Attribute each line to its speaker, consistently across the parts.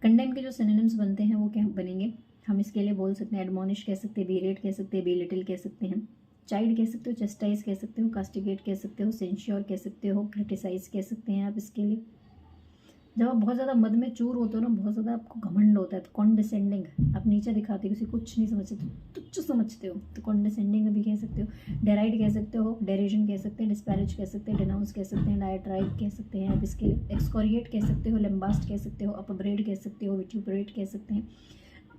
Speaker 1: Condemn के जो synonyms बनते हैं वो क्या बनेंगे, हम इसके लिए बोल सकते हैं एडमोनिश कह सकते हैं, बेरेट कह सकते हैं, बेलिटिल कह सकते हैं, चाइल्ड कह सकते हो, चस्टाइज कह सकते हो, कास्टिगेट कह सकते हो, सेंश्योर कह सकते हो, क्रिटिसाइज कह सकते हैं आप इसके लिए। जब आप बहुत ज़्यादा मद में चूर होते हो ना, बहुत ज़्यादा आपको घमंड होता है, तो कॉन्डिसेंडिंग, आप नीचे दिखाते हो, किसी कुछ नहीं समझते, तुच्छ समझते हो, तो कॉन्डिसेंडिंग भी कह सकते हो, डेराइड कह सकते हो, डेरिजन कह सकते हैं, डिस्पैरेज कह सकते हैं, डिनाउंस कह सकते हैं, डायट्राइब कह सकते हैं आप इसके लिए, एक्सकोरिएट कह सकते हो, लेम्बास्ट कह सकते हो, अपब्रेड कह सकते हो, विट्यूपरेट कह सकते हैं,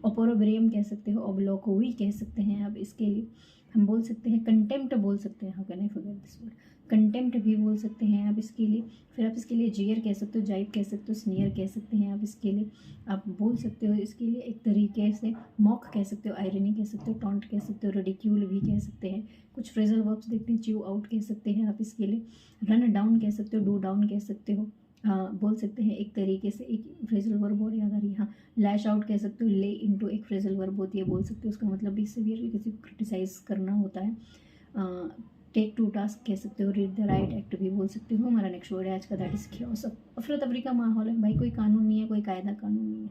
Speaker 1: ओपोरोब्रियम कह सकते हो, ओब्लोकोवी कह सकते हैं आप इसके लिए। हम बोल सकते हैं कंटेम्प्ट बोल सकते हैं, how can I forget this word, contempt भी बोल सकते हैं आप इसके लिए। फिर आप इसके लिए जियर कह सकते हो, जाइब कह सकते हो, स्नियर कह सकते हैं आप इसके लिए। आप बोल सकते हो इसके लिए एक तरीके से मॉक कह सकते हो, आयरनी कह सकते हो, टॉन्ट कह सकते हो, रिडिक्यूल भी कह सकते हैं। कुछ फ्रेजल वर्ब्स देखते हैं, च्यू आउट कह सकते हैं आप इसके लिए, रन डाउन कह सकते हो, डू डाउन कह सकते हो, बोल सकते हैं एक तरीके से एक फ्रेजल वर्ब और याद आ रही है, हाँ लैश आउट कह सकते हो, ले इनटू एक फ्रेजल वर्ब होती है, बोल सकते हो उसका मतलब भी सिवियर किसी को क्रिटिसाइज करना होता है। टेक टू टास्क कह सकते हो, रीड द राइट एक्ट भी बोल सकते हो। हमारा नेक्स्ट वर्ड है आज का, दैट इज क्योस। अफरा तफरी का माहौल है भाई, कोई कानून नहीं है, कोई कायदा कानून नहीं है,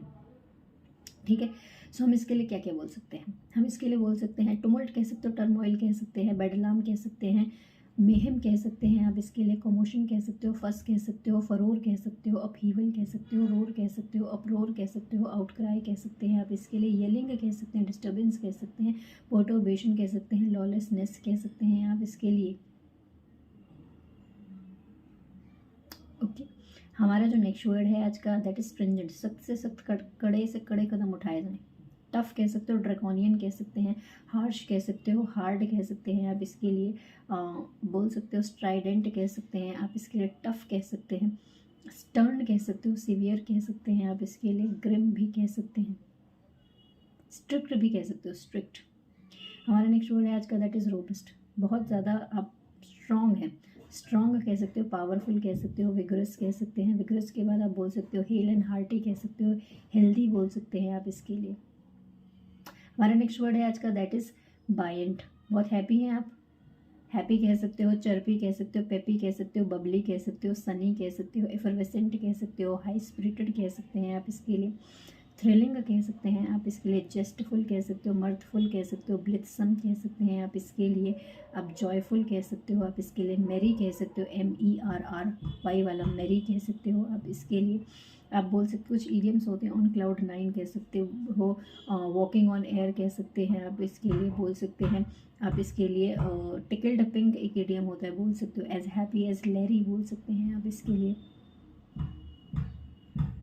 Speaker 1: ठीक है। सो हम इसके लिए क्या क्या बोल सकते हैं, हम इसके लिए बोल सकते हैं टुमल्ट कह सकते हो, टर्मोइल कह सकते हैं, बेडलाम कह सकते हैं, मेहम कह सकते हैं आप इसके लिए, कमोशन कह सकते हो, फस कह सकते हो, फरोर कह सकते हो, अपहीवल कह सकते हो, रोर कह सकते हो, अप्रोर कह सकते हो, आउटक्राई कह सकते हैं आप इसके लिए, येलिंग कह सकते हैं, डिस्टर्बेंस कह सकते हैं, पर्टर्बेशन कह सकते हैं, लॉलेसनेस कह सकते हैं आप इसके लिए। ओके, हमारा जो नेक्स्ट वर्ड है आज का, दैट इज स्ट्रिंजेंट, सख्त से सख्त, कड़े से कड़े कदम उठाए जाए। टफ कह सकते हो, ड्रैकोनियन कह सकते हैं, हार्श कह सकते हो, हार्ड कह सकते हैं आप इसके लिए, बोल सकते हो स्ट्राइडेंट कह सकते हैं आप इसके लिए, टफ कह सकते हैं, स्टर्न कह सकते हो, सीवियर कह सकते हैं आप इसके लिए, ग्रिम भी कह सकते हैं, स्ट्रिक्ट भी कह सकते हो, स्ट्रिक्ट। हमारा नेक्स्ट वर्ड है आज का, दैट इज़ रोबस्ट, बहुत ज़्यादा आप स्ट्रॉन्ग हैं, स्ट्रॉन्ग कह सकते हो, पावरफुल कह सकते हो, विगरस कह सकते हैं, विगरस के बाद आप बोल सकते हो हेल एंड हार्टी कह सकते हो, हेल्दी बोल सकते हैं आप इसके लिए। हमारा नेक्स्ट वर्ड है आज का, दैट इज़ बायंट, बहुत हैप्पी हैं आप, हैप्पी कह सकते हो, चर्पी कह सकते हो, पेपी कह सकते हो, बबली कह सकते हो, सनी कह सकते हो, एफरवेसेंट कह सकते हो, हाई स्पिरिटेड कह सकते हैं आप इसके लिए, थ्रिलिंग कह सकते हैं आप इसके लिए, जेस्टफुल कह सकते हो, मर्थफुल कह सकते हो, ब्लिथसम कह सकते हैं आप इसके लिए, आप जॉयफुल कह सकते हो आप इसके लिए, मेरी कह सकते हो, MERRY वाला मेरी कह सकते हो आप इसके लिए। आप बोल सकते हो, कुछ इडियम्स होते हैं, ऑन क्लाउड 9 कह सकते हो, वॉकिंग ऑन एयर कह सकते हैं आप इसके लिए, बोल सकते हैं आप इसके लिए, टिकल्ड पिंक एक इडियम होता है, बोल सकते हो, एज हैप्पी एज लैरी बोल सकते हैं आप इसके लिए।